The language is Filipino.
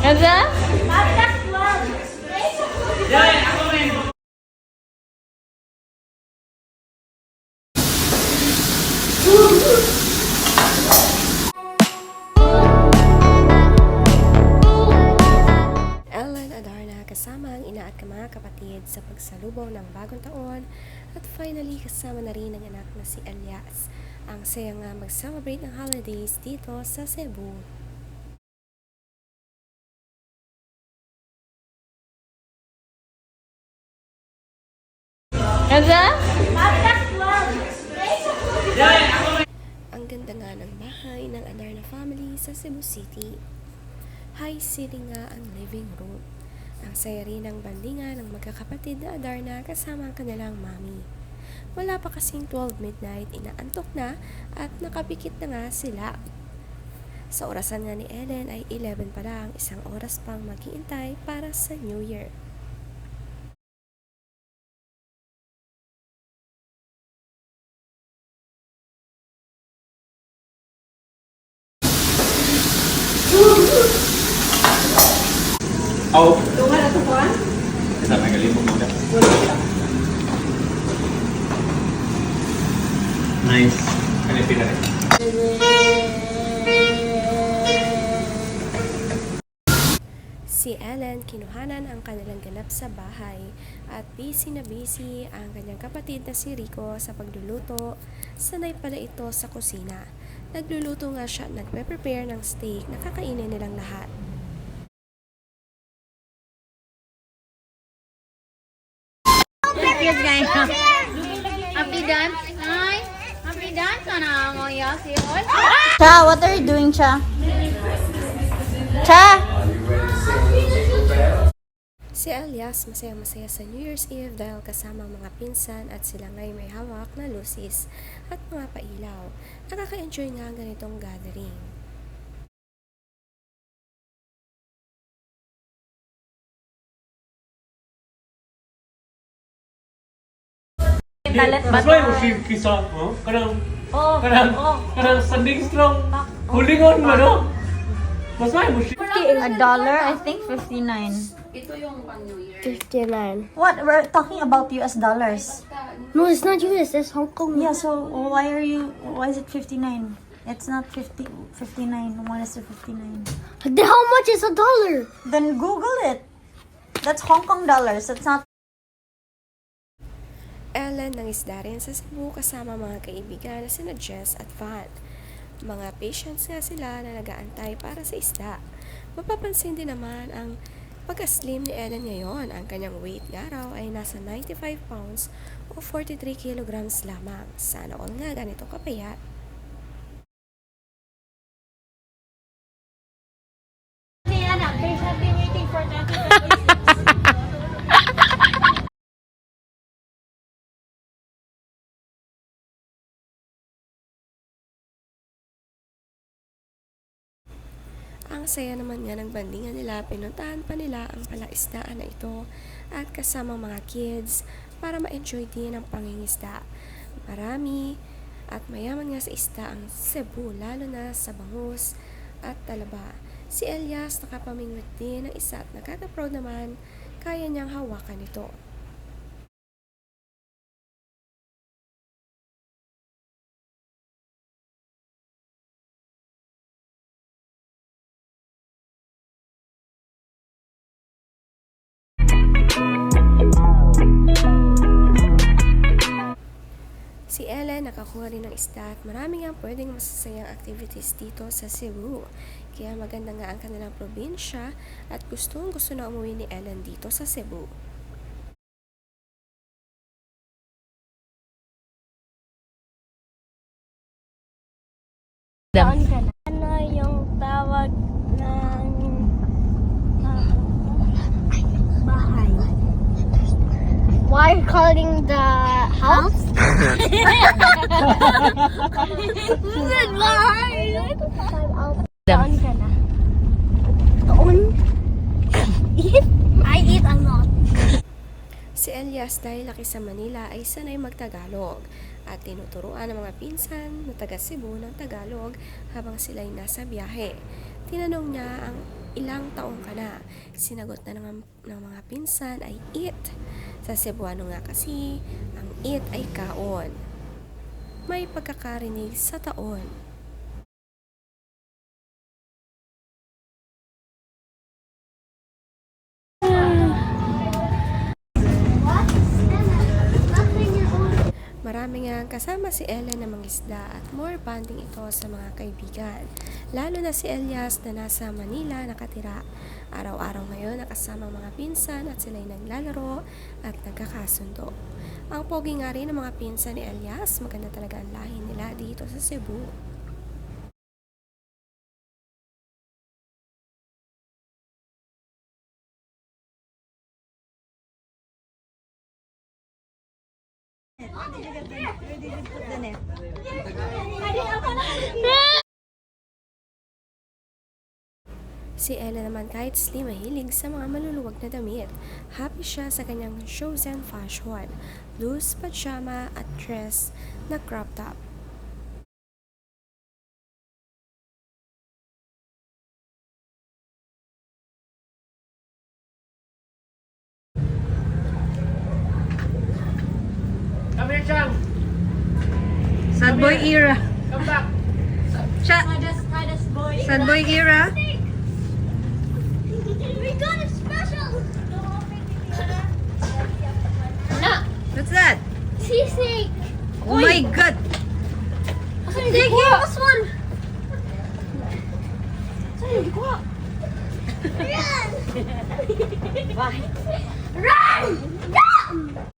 Ada? Ellen Adarna kasama ang ina at mga kapatid sa pagsalubong ng bagong taon at finally kasama na rin ang anak na si Elias. Ang saya nga mag-celebrate ng holidays dito sa Cebu. Ada? Ang ganda nga ng bahay ng Adarna family sa Cebu City. High ceiling nga ang living room. Ang saya rin ng bandingan ng magkakapatid na Adarna kasama ang kanilang mami. Wala pa kasing 12 midnight, inaantok na at nakapikit na nga sila. Sa orasan nga ni Ellen ay 11 pa lang, isang oras pang maghihintay para sa New Year. Oh, Tungan ato ko ah? isa magaling mo muna. Nice. Ano yung pinari? Si Ellen kinuhanan ang kanilang ganap sa bahay at busy na busy ang kanyang kapatid na si Rico sa pagluluto. Sanay pala ito sa kusina. Nagluluto nga siya at nagpe-prepare ng steak na kakainin nilang lahat. Cute guys. Happy dance. Ay, happy dance. Ano mo si Hol? Cha, what are you doing, Cha? Cha! Si Elias masaya-masaya sa New Year's Eve dahil kasama ang mga pinsan at sila ngay may hawak na lusis at mga pailaw. Nakaka-enjoy nga ang ganitong gathering. Talet ba? Mas may usig kisa mo? Kanang standing strong. Hulingon mo, no? Mas may usig. $1, I think 59. Ito yung pang New Year. 59. What? We're talking about US dollars. No, it's not US, it's Hong Kong. Yeah, so why is it 59? It's not 59. 1 is to 59. Then how much is $1? Then Google it. That's Hong Kong dollars. That's not. Ellen ng isda rin sa Cebu kasama mga kaibigan na sina Jess at Van. Mga patients nga sila na nag-aantay para sa isda. Mapapansin din naman ang pagka-slim ni Ellen ngayon. Ang kanyang weight nga raw ay nasa 95 pounds o 43 kilograms lamang. Sana all nga ganito kapayat. Ang saya naman nga ng bandingan nila, pinuntahan pa nila ang palaisdaan na ito at kasamang mga kids para ma-enjoy din ang pangingisda. Marami at mayaman nga sa isda ang Cebu, lalo na sa bangus at talaba. Si Elias nakapamingwit din ng isa at nakaka-proud naman kaya niyang hawakan ito. Si Ellen nakakuha rin ng isda at marami nga pwedeng masasayang activities dito sa Cebu. Kaya maganda nga ang kanilang probinsya at gusto na umuwi ni Ellen dito sa Cebu. Ano yung tawag ng bahay? Why are you calling the house? Dam. Ka na. Doon? Eat? I eat a lot. Si Elias dahil laki sa Manila ay sanay magtagalog at tinuturuan ng mga pinsan na taga Cebu ng Tagalog habang sila'y nasa biyahe. Tinanong niya ang ilang taong ka na? Sinagot na ng mga pinsan ay it. Sa Cebuano nga kasi, ang it ay kaon. May pagkakarinig sa taon. Marami nga kasama si Ellen na mangisda at more bonding ito sa mga kaibigan. Lalo na si Elias na nasa Manila nakatira. Araw-araw ngayon nakasama ang mga pinsan at sila'y naglalaro at nagkakasundo. Ang pogi nga rin ng mga pinsan ni Elias, maganda talaga ang lahi nila dito sa Cebu. Si Ella naman kahit slim mahilig sa mga maluluwag na damit. Happy siya sa kanyang chosen fashion, loose pajama at dress na crop top. Come here, Chang. Sad boy era. Come back. Sad boy era. We got a special. What's that? Sea snake. Oh my god. Saan hindi ko? This one. Saan hindi ko? Run! Run! Run!